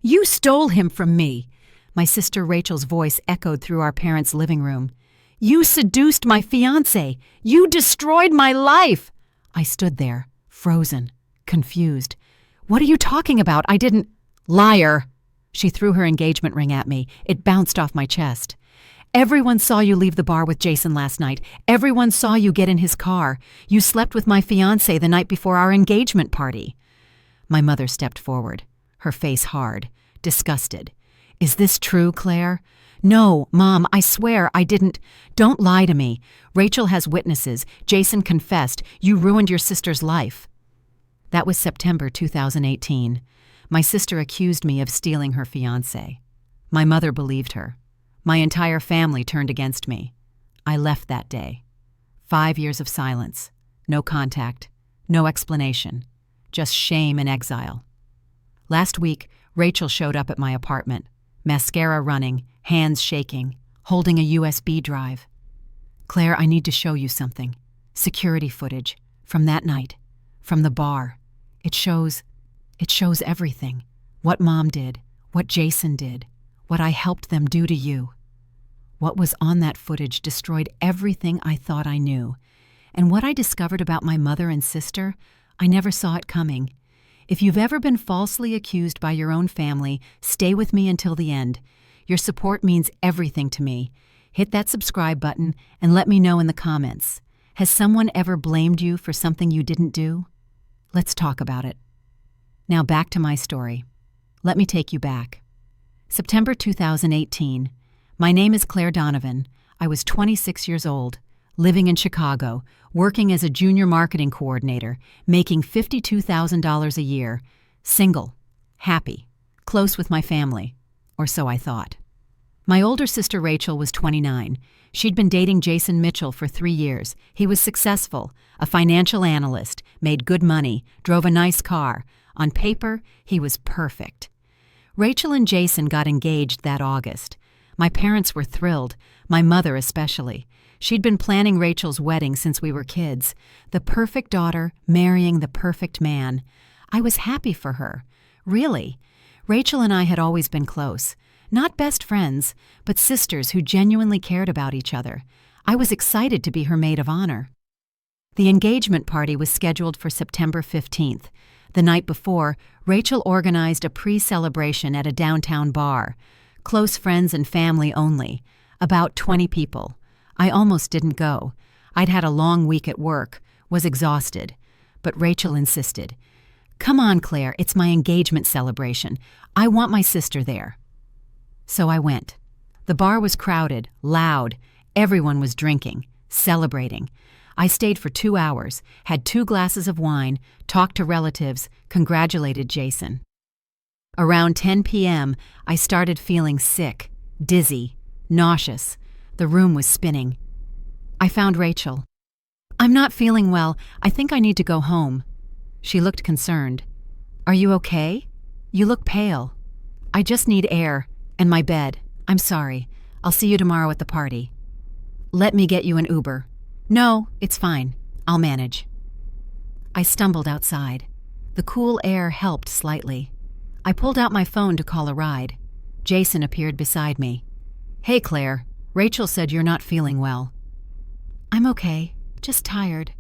You stole him from me. My sister Rachel's voice echoed through our parents' living room. You seduced my fiancé. You destroyed my life. I stood there, frozen, confused. What are you talking about? I didn't. Liar. She threw her engagement ring at me. It bounced off my chest. Everyone saw you leave the bar with Jason last night. Everyone saw you get in his car. You slept with my fiancé the night before our engagement party. My mother stepped forward, her face hard, disgusted. Is this true, Claire? No, Mom, I swear I didn't. Don't lie to me. Rachel has witnesses. Jason confessed. You ruined your sister's life. That was September 2018. My sister accused me of stealing her fiancé. My mother believed her. My entire family turned against me. I left that day. 5 years of silence. No contact. No explanation. Just shame and exile. Last week, Rachel showed up at my apartment. Mascara running, hands shaking, holding a USB drive. Claire, I need to show you something. Security footage. From that night. From the bar. It shows everything. What Mom did. What Jason did. What I helped them do to you. What was on that footage destroyed everything I thought I knew. And what I discovered about my mother and sister, I never saw it coming. If you've ever been falsely accused by your own family, stay with me until the end. Your support means everything to me. Hit that subscribe button and let me know in the comments. Has someone ever blamed you for something you didn't do? Let's talk about it. Now back to my story. Let me take you back. September 2018. My name is Claire Donovan. I was 26 years old, living in Chicago, working as a junior marketing coordinator, making $52,000 a year, single, happy, close with my family, or so I thought. My older sister Rachel was 29. She'd been dating Jason Mitchell for 3 years. He was successful, a financial analyst, made good money, drove a nice car. On paper, he was perfect. Rachel and Jason got engaged that August. My parents were thrilled, my mother especially. She'd been planning Rachel's wedding since we were kids. The perfect daughter marrying the perfect man. I was happy for her. Really. Rachel and I had always been close. Not best friends, but sisters who genuinely cared about each other. I was excited to be her maid of honor. The engagement party was scheduled for September 15th. The night before, Rachel organized a pre-celebration at a downtown bar. Close friends and family only. About 20 people. I almost didn't go. I'd had a long week at work, was exhausted. But Rachel insisted. Come on, Claire, it's my engagement celebration. I want my sister there. So I went. The bar was crowded, loud. Everyone was drinking, celebrating. I stayed for 2 hours, had 2 glasses of wine, talked to relatives, congratulated Jason. Around 10 p.m., I started feeling sick, dizzy, nauseous. The room was spinning. I found Rachel. I'm not feeling well. I think I need to go home. She looked concerned. Are you okay? You look pale. I just need air and my bed. I'm sorry. I'll see you tomorrow at the party. Let me get you an Uber. No, it's fine. I'll manage. I stumbled outside. The cool air helped slightly. I pulled out my phone to call a ride. Jason appeared beside me. Hey, Claire. Rachel said you're not feeling well. I'm okay. Just tired.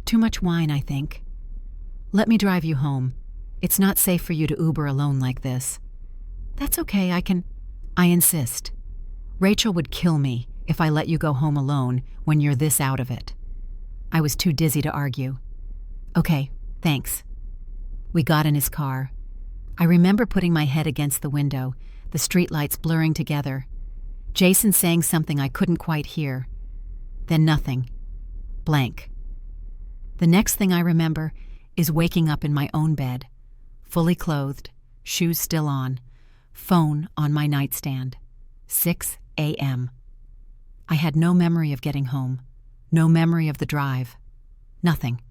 Too much wine, I think. Let me drive you home. It's not safe for you to Uber alone like this. That's okay, I insist. Rachel would kill me if I let you go home alone when you're this out of it. I was too dizzy to argue. Okay, thanks. We got in his car. I remember putting my head against the window, the streetlights blurring together. Jason saying something I couldn't quite hear. Then nothing. Blank. The next thing I remember is waking up in my own bed, fully clothed, shoes still on, phone on my nightstand. 6 a.m. I had no memory of getting home, no memory of the drive. Nothing.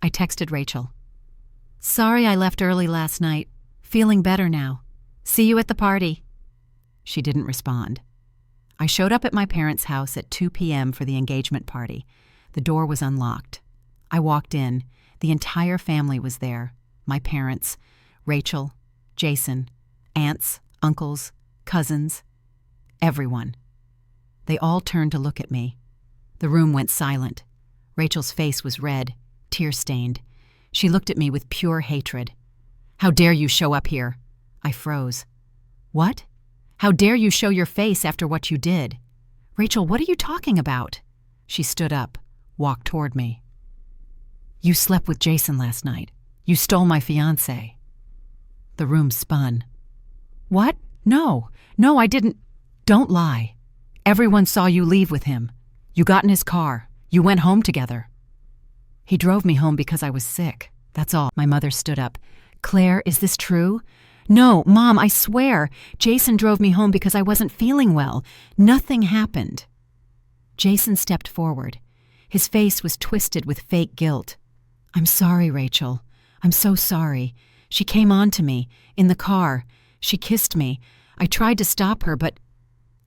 I texted Rachel. Sorry I left early last night. Feeling better now. See you at the party. She didn't respond. I showed up at my parents' house at 2 p.m. for the engagement party. The door was unlocked. I walked in. The entire family was there. My parents, Rachel, Jason, Aunts, uncles, cousins, everyone. They all turned to look at me. The room went silent. Rachel's face was red, tear-stained. She looked at me with pure hatred. "How dare you show up here?" I froze. "What? How dare you show your face after what you did?" "Rachel, what are you talking about?" She stood up, walked toward me. "You slept with Jason last night. You stole my fiancé." The room spun. "What? No, I didn't." "Don't lie. Everyone saw you leave with him. You got in his car. You went home together." "He drove me home because I was sick. That's all." My mother stood up. "Claire, is this true?" "No, Mom, I swear. Jason drove me home because I wasn't feeling well. Nothing happened." Jason stepped forward. His face was twisted with fake guilt. "I'm sorry, Rachel. I'm so sorry. She came on to me, in the car. She kissed me. I tried to stop her, but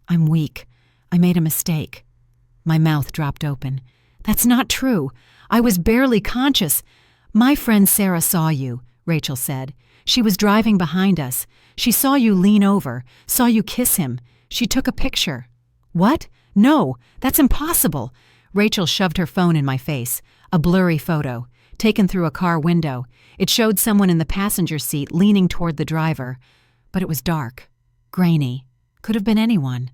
I'm weak. I made a mistake." My mouth dropped open. "That's not true. I was barely conscious." "My friend Sarah saw you," Rachel said. "She was driving behind us. She saw you lean over, saw you kiss him. She took a picture." "What? No, that's impossible." Rachel shoved her phone in my face. A blurry photo, taken through a car window. It showed someone in the passenger seat leaning toward the driver. But it was dark, grainy. Could have been anyone.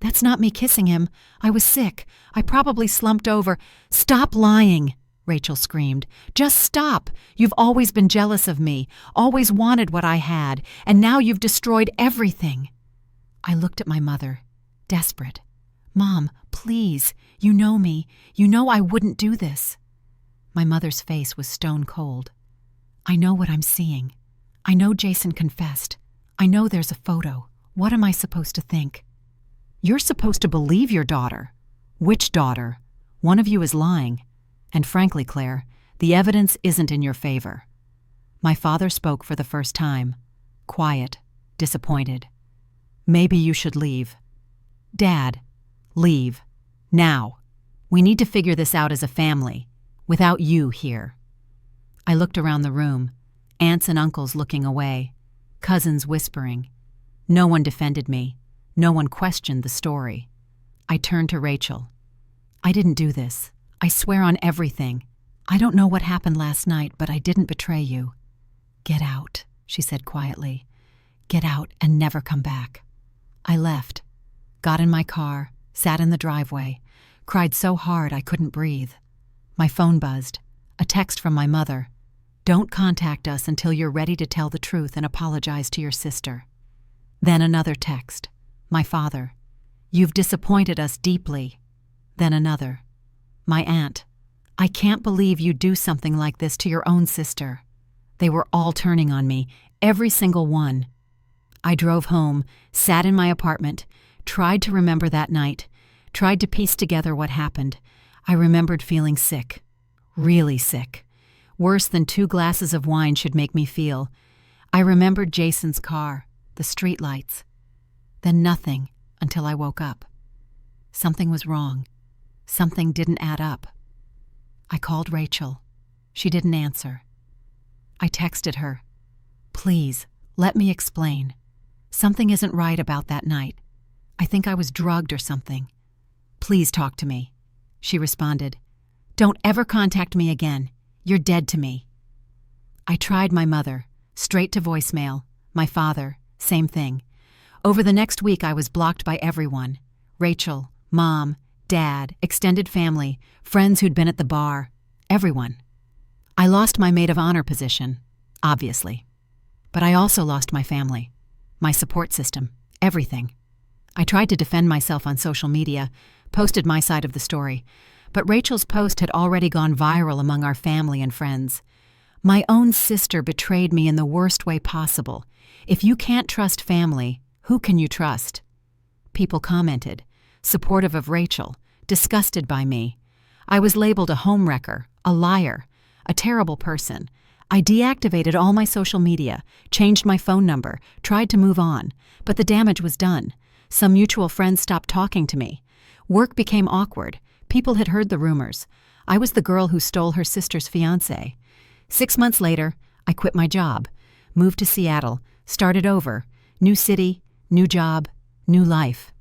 "That's not me kissing him. I was sick. I probably slumped over." "Stop lying," Rachel screamed. "Just stop. You've always been jealous of me, always wanted what I had, and now you've destroyed everything." I looked at my mother, desperate. "Mom, please. You know me. You know I wouldn't do this." My mother's face was stone cold. "I know what I'm seeing. I know Jason confessed. I know there's a photo. What am I supposed to think?" "You're supposed to believe your daughter." "Which daughter? One of you is lying. And frankly, Claire, the evidence isn't in your favor." My father spoke for the first time, quiet, disappointed. "Maybe you should leave." "Dad, leave. Now. We need to figure this out as a family, without you here." I looked around the room, aunts and uncles looking away, cousins whispering. No one defended me. No one questioned the story. I turned to Rachel. "I didn't do this. I swear on everything. I don't know what happened last night, but I didn't betray you." "Get out," she said quietly. "Get out and never come back." I left, got in my car, sat in the driveway, cried so hard I couldn't breathe. My phone buzzed. A text from my mother. "Don't contact us until you're ready to tell the truth and apologize to your sister." Then another text. My father. "You've disappointed us deeply." Then another. My aunt. "I can't believe you'd do something like this to your own sister." They were all turning on me, every single one. I drove home, sat in my apartment, tried to remember that night, tried to piece together what happened. I remembered feeling sick, really sick. Worse than 2 glasses of wine should make me feel. I remembered Jason's car, the streetlights. Then nothing until I woke up. Something was wrong. Something didn't add up. I called Rachel. She didn't answer. I texted her. "Please, let me explain. Something isn't right about that night. I think I was drugged or something. Please talk to me." She responded, "Don't ever contact me again. You're dead to me." I tried my mother, straight to voicemail. My father, same thing. Over the next week I was blocked by everyone. Rachel, Mom, Dad, extended family, friends who'd been at the bar. Everyone. I lost my maid of honor position, obviously. But I also lost my family, my support system, everything. I tried to defend myself on social media, posted my side of the story, but Rachel's post had already gone viral among our family and friends. My own sister betrayed me in the worst way possible. If you can't trust family, who can you trust? People commented, supportive of Rachel, disgusted by me. I was labeled a homewrecker, a liar, a terrible person. I deactivated all my social media, changed my phone number, tried to move on, but the damage was done. Some mutual friends stopped talking to me. Work became awkward. People had heard the rumors. I was the girl who stole her sister's fiancé. 6 months later, I quit my job, moved to Seattle, started over, New city, new job, new life.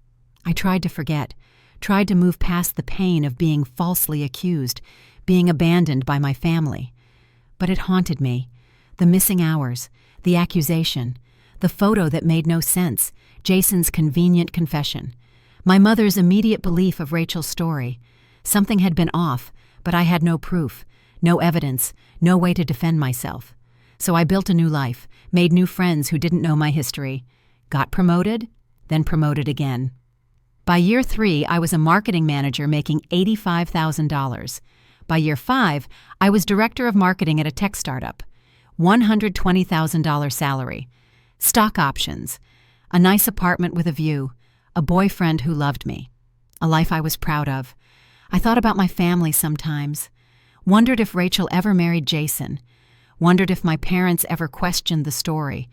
I tried to forget, tried to move past the pain of being falsely accused, being abandoned by my family. But it haunted me. The missing hours, the accusation, the photo that made no sense, Jason's convenient confession, my mother's immediate belief of Rachel's story. Something had been off, but I had no proof, no evidence, no way to defend myself. So I built a new life, made new friends who didn't know my history, got promoted, then promoted again. By year 3, I was a marketing manager making $85,000. By year 5, I was director of marketing at a tech startup. $120,000 salary, stock options, a nice apartment with a view, a boyfriend who loved me, a life I was proud of. I thought about my family sometimes, wondered if Rachel ever married Jason, wondered if my parents ever questioned the story,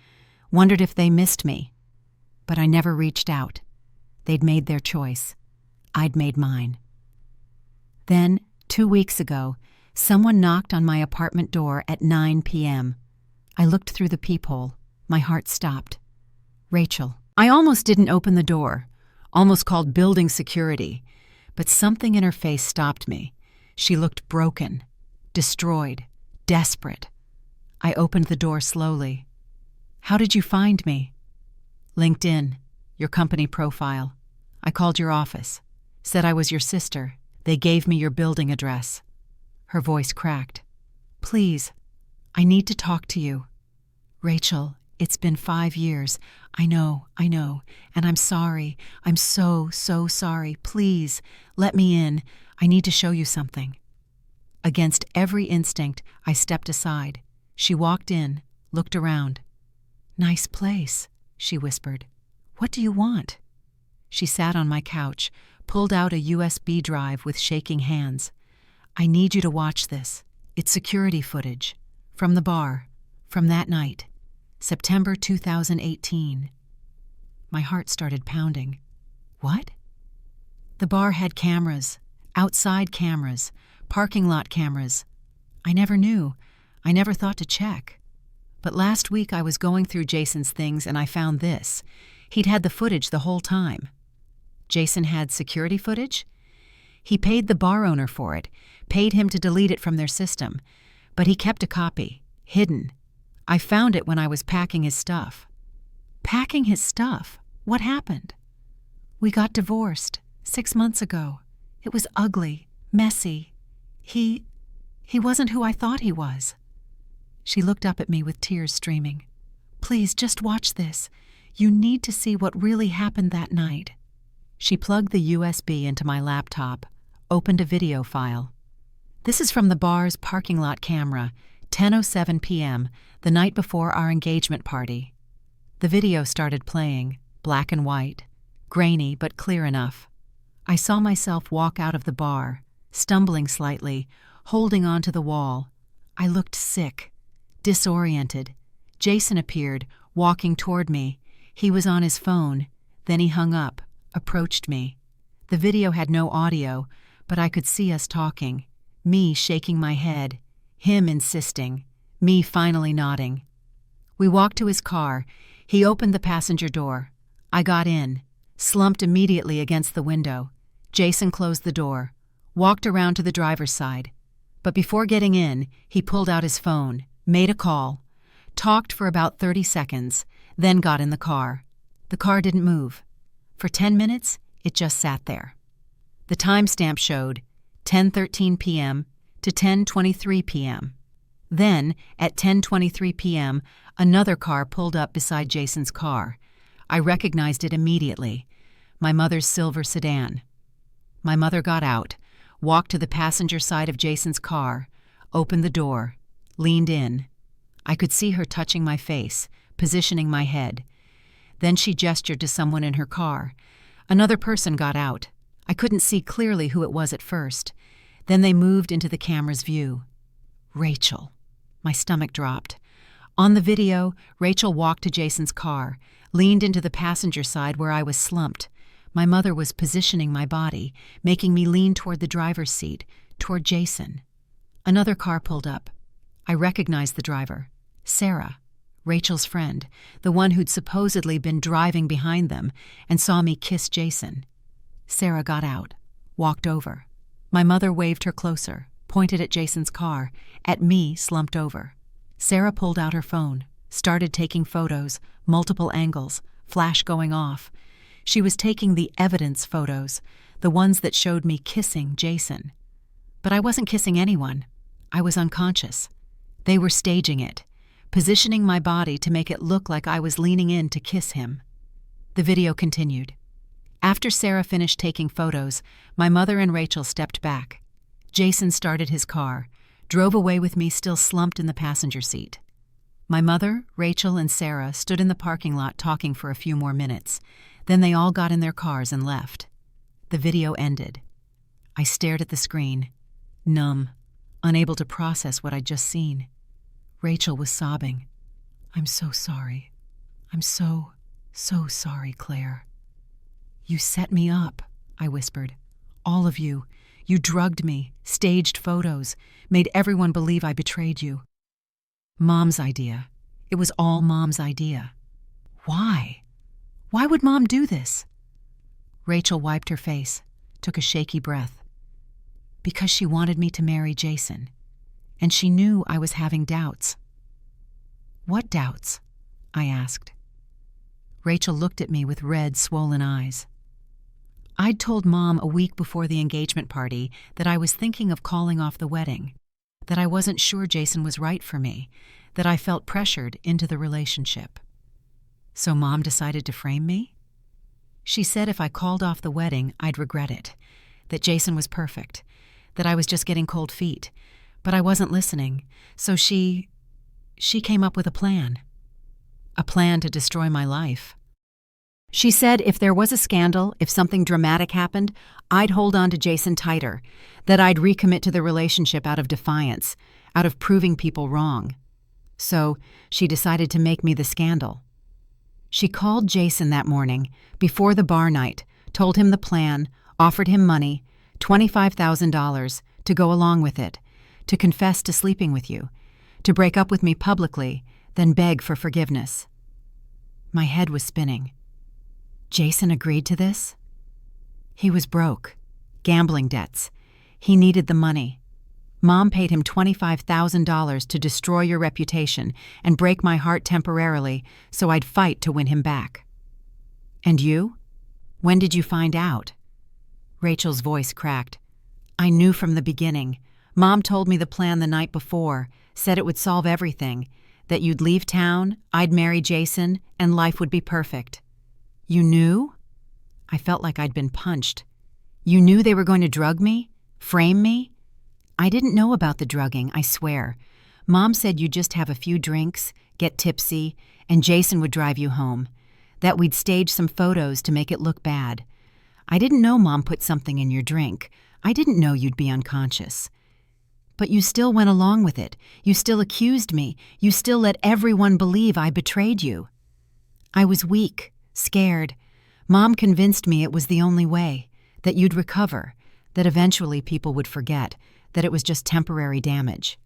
wondered if they missed me. But I never reached out. They'd made their choice. I'd made mine. Then, 2 weeks ago, someone knocked on my apartment door at 9 p.m. I looked through the peephole. My heart stopped. Rachel. I almost didn't open the door, almost called building security, but something in her face stopped me. She looked broken, destroyed, desperate. I opened the door slowly. How did you find me? LinkedIn, your company profile. I called your office, said I was your sister. They gave me your building address. Her voice cracked. Please, I need to talk to you. Rachel, it's been 5 years. I know, and I'm sorry. I'm so sorry. Please, let me in. I need to show you something. Against every instinct, I stepped aside. She walked in, looked around. Nice place, she whispered. What do you want? She sat on my couch, pulled out a USB drive with shaking hands. I need you to watch this. It's security footage. From the bar. From that night. September 2018. My heart started pounding. What? The bar had cameras. Outside cameras. Parking lot cameras. I never knew. I never thought to check. But last week I was going through Jason's things and I found this. He'd had the footage the whole time. Jason had security footage? He paid the bar owner for it, paid him to delete it from their system, but he kept a copy, hidden. I found it when I was packing his stuff. Packing his stuff? What happened? We got divorced 6 months ago. It was ugly, messy. He wasn't who I thought he was. She looked up at me with tears streaming. Please, just watch this. You need to see what really happened that night. She plugged the USB into my laptop, opened a video file. This is from the bar's parking lot camera, 10:07 p.m., the night before our engagement party. The video started playing, black and white, grainy but clear enough. I saw myself walk out of the bar, stumbling slightly, holding onto the wall. I looked sick, disoriented. Jason appeared, walking toward me. He was on his phone. Then he hung up, approached me. The video had no audio, but I could see us talking. Me shaking my head, him insisting, me finally nodding. We walked to his car. He opened the passenger door. I got in, slumped immediately against the window. Jason closed the door, walked around to the driver's side. But before getting in, he pulled out his phone, made a call, talked for about 30 seconds, then got in the car. The car didn't move. For 10 minutes, it just sat there. The timestamp showed 10:13 p.m. to 10:23 p.m. Then, at 10:23 p.m., another car pulled up beside Jason's car. I recognized it immediately. My mother's silver sedan. My mother got out, walked to the passenger side of Jason's car, opened the door, leaned in. I could see her touching my face, positioning my head. Then she gestured to someone in her car. Another person got out. I couldn't see clearly who it was at first. Then they moved into the camera's view. Rachel. My stomach dropped. On the video, Rachel walked to Jason's car, leaned into the passenger side where I was slumped. My mother was positioning my body, making me lean toward the driver's seat, toward Jason. Another car pulled up. I recognized the driver. Sarah. Rachel's friend, the one who'd supposedly been driving behind them and saw me kiss Jason. Sarah got out, walked over. My mother waved her closer, pointed at Jason's car, at me slumped over. Sarah pulled out her phone, started taking photos, multiple angles, flash going off. She was taking the evidence photos, the ones that showed me kissing Jason. But I wasn't kissing anyone. I was unconscious. They were staging it, positioning my body to make it look like I was leaning in to kiss him. The video continued. After Sarah finished taking photos, my mother and Rachel stepped back. Jason started his car, drove away with me still slumped in the passenger seat. My mother, Rachel, and Sarah stood in the parking lot talking for a few more minutes. Then they all got in their cars and left. The video ended. I stared at the screen, numb, unable to process what I'd just seen. Rachel was sobbing. "I'm so sorry. I'm so sorry, Claire." "You set me up," I whispered. "All of you. You drugged me, staged photos, made everyone believe I betrayed you." Mom's idea. It was all Mom's idea. Why? Why would Mom do this? Rachel wiped her face, took a shaky breath. Because she wanted me to marry Jason, and she knew I was having doubts. "What doubts?" I asked. Rachel looked at me with red, swollen eyes. I'd told Mom a week before the engagement party that I was thinking of calling off the wedding, that I wasn't sure Jason was right for me, that I felt pressured into the relationship. So Mom decided to frame me? She said if I called off the wedding, I'd regret it, that Jason was perfect, that I was just getting cold feet, but I wasn't listening, so she came up with a plan to destroy my life. She said if there was a scandal, if something dramatic happened, I'd hold on to Jason tighter, that I'd recommit to the relationship out of defiance, out of proving people wrong. So she decided to make me the scandal. She called Jason that morning, before the bar night, told him the plan, offered him money, $25,000, to go along with it, to confess to sleeping with you, to break up with me publicly, then beg for forgiveness. My head was spinning. Jason agreed to this? He was broke, gambling debts. He needed the money. Mom paid him $25,000 to destroy your reputation and break my heart temporarily so I'd fight to win him back. And you? When did you find out? Rachel's voice cracked. I knew from the beginning. Mom told me the plan the night before, said it would solve everything, that you'd leave town, I'd marry Jason, and life would be perfect. You knew? I felt like I'd been punched. You knew they were going to drug me? Frame me? I didn't know about the drugging, I swear. Mom said you'd just have a few drinks, get tipsy, and Jason would drive you home. That we'd stage some photos to make it look bad. I didn't know Mom put something in your drink. I didn't know you'd be unconscious. But you still went along with it. You still accused me. You still let everyone believe I betrayed you. I was weak, scared. Mom convinced me it was the only way, that you'd recover, that eventually people would forget, that it was just temporary damage.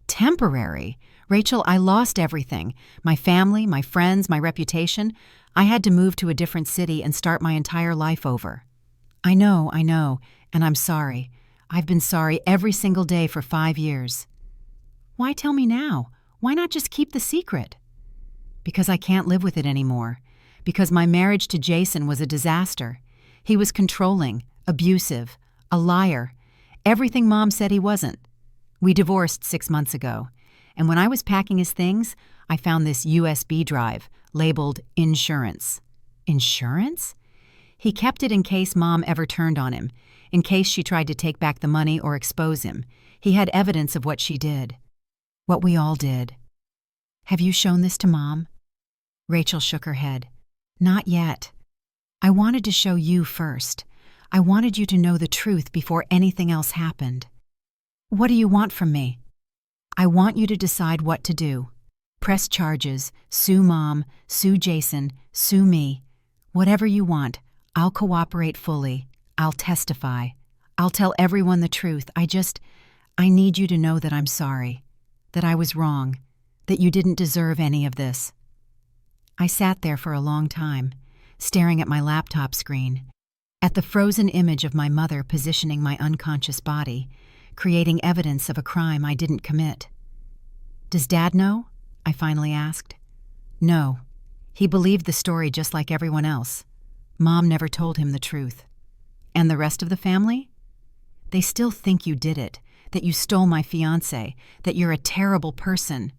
Temporary? Rachel, I lost everything. My family, my friends, my reputation. I had to move to a different city and start my entire life over. I know, and I'm sorry. I've been sorry every single day for 5 years. Why tell me now? Why not just keep the secret? Because I can't live with it anymore. Because my marriage to Jason was a disaster. He was controlling, abusive, a liar. Everything Mom said he wasn't. We divorced 6 months ago, and when I was packing his things, I found this USB drive labeled insurance. Insurance? He kept it in case Mom ever turned on him, in case she tried to take back the money or expose him. He had evidence of what she did. What we all did. Have you shown this to Mom? Rachel shook her head. Not yet. I wanted to show you first. I wanted you to know the truth before anything else happened. What do you want from me? I want you to decide what to do. Press charges, sue Mom, sue Jason, sue me. Whatever you want, I'll cooperate fully. I'll testify. I'll tell everyone the truth. I need you to know that I'm sorry, that I was wrong, that you didn't deserve any of this. I sat there for a long time, staring at my laptop screen, at the frozen image of my mother positioning my unconscious body, creating evidence of a crime I didn't commit. "Does Dad know?" I finally asked. "No. He believed the story just like everyone else. Mom never told him the truth." "And the rest of the family?" "They still think you did it, that you stole my fiancé, that you're a terrible person."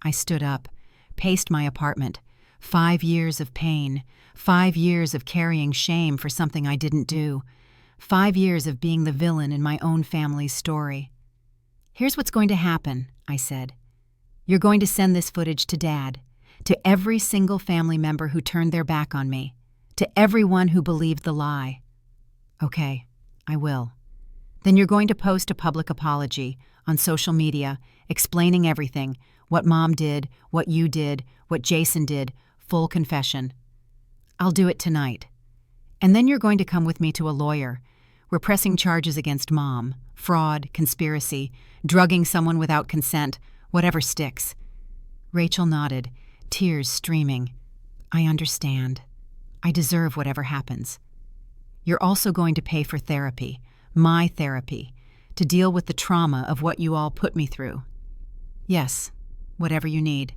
I stood up, paced my apartment. 5 years of pain, 5 years of carrying shame for something I didn't do, 5 years of being the villain in my own family's story. "Here's what's going to happen," I said. "You're going to send this footage to Dad, to every single family member who turned their back on me, to everyone who believed the lie." "Okay, I will." "Then you're going to post a public apology on social media, explaining everything, what Mom did, what you did, what Jason did, full confession." "I'll do it tonight." "And then you're going to come with me to a lawyer. We're pressing charges against Mom, fraud, conspiracy, drugging someone without consent, whatever sticks." Rachel nodded, tears streaming. "I understand. I deserve whatever happens. You're also going to pay for therapy, my therapy, to deal with the trauma of what you all put me through." "Yes, whatever you need.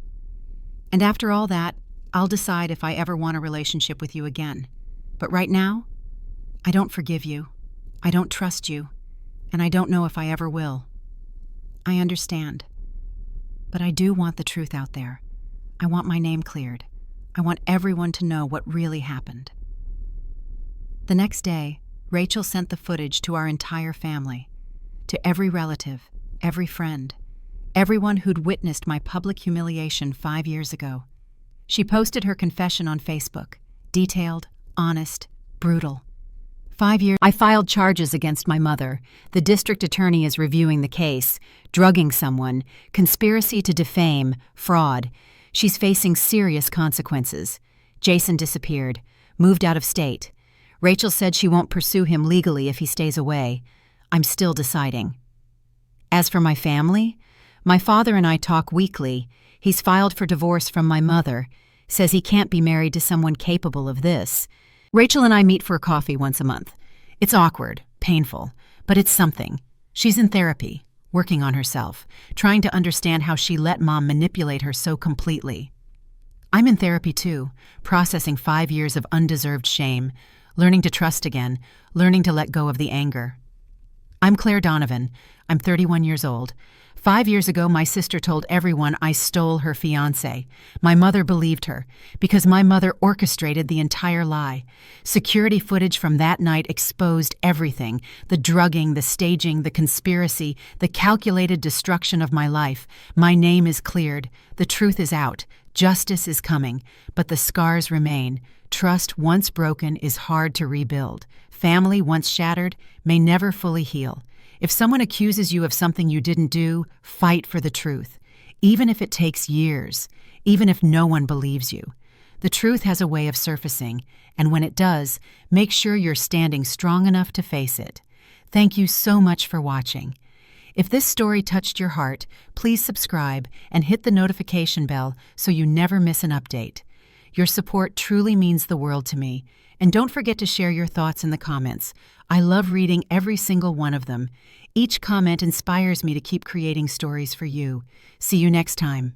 And after all that, I'll decide if I ever want a relationship with you again. But right now, I don't forgive you, I don't trust you, and I don't know if I ever will." "I understand. But I do want the truth out there. I want my name cleared. I want everyone to know what really happened." The next day, Rachel sent the footage to our entire family, to every relative, every friend, everyone who'd witnessed my public humiliation 5 years ago. She posted her confession on Facebook, detailed, honest, brutal. 5 years. I filed charges against my mother. The district attorney is reviewing the case. Drugging someone, conspiracy to defame, fraud. She's facing serious consequences. Jason disappeared, moved out of state. Rachel said she won't pursue him legally if he stays away. I'm still deciding. As for my family, my father and I talk weekly. He's filed for divorce from my mother, says he can't be married to someone capable of this. Rachel and I meet for a coffee once a month. It's awkward, painful, but it's something. She's in therapy, working on herself, trying to understand how she let Mom manipulate her so completely. I'm in therapy too, processing 5 years of undeserved shame, learning to trust again, learning to let go of the anger. I'm Claire Donovan. I'm 31 years old. 5 years ago, my sister told everyone I stole her fiancé. My mother believed her, because my mother orchestrated the entire lie. Security footage from that night exposed everything: the drugging, the staging, the conspiracy, the calculated destruction of my life. My name is cleared. The truth is out. Justice is coming, but the scars remain. Trust once broken is hard to rebuild. Family once shattered may never fully heal. If someone accuses you of something you didn't do, fight for the truth. Even if it takes years, even if no one believes you. The truth has a way of surfacing, and when it does, make sure you're standing strong enough to face it. Thank you so much for watching. If this story touched your heart, please subscribe and hit the notification bell so you never miss an update. Your support truly means the world to me, and don't forget to share your thoughts in the comments. I love reading every single one of them. Each comment inspires me to keep creating stories for you. See you next time.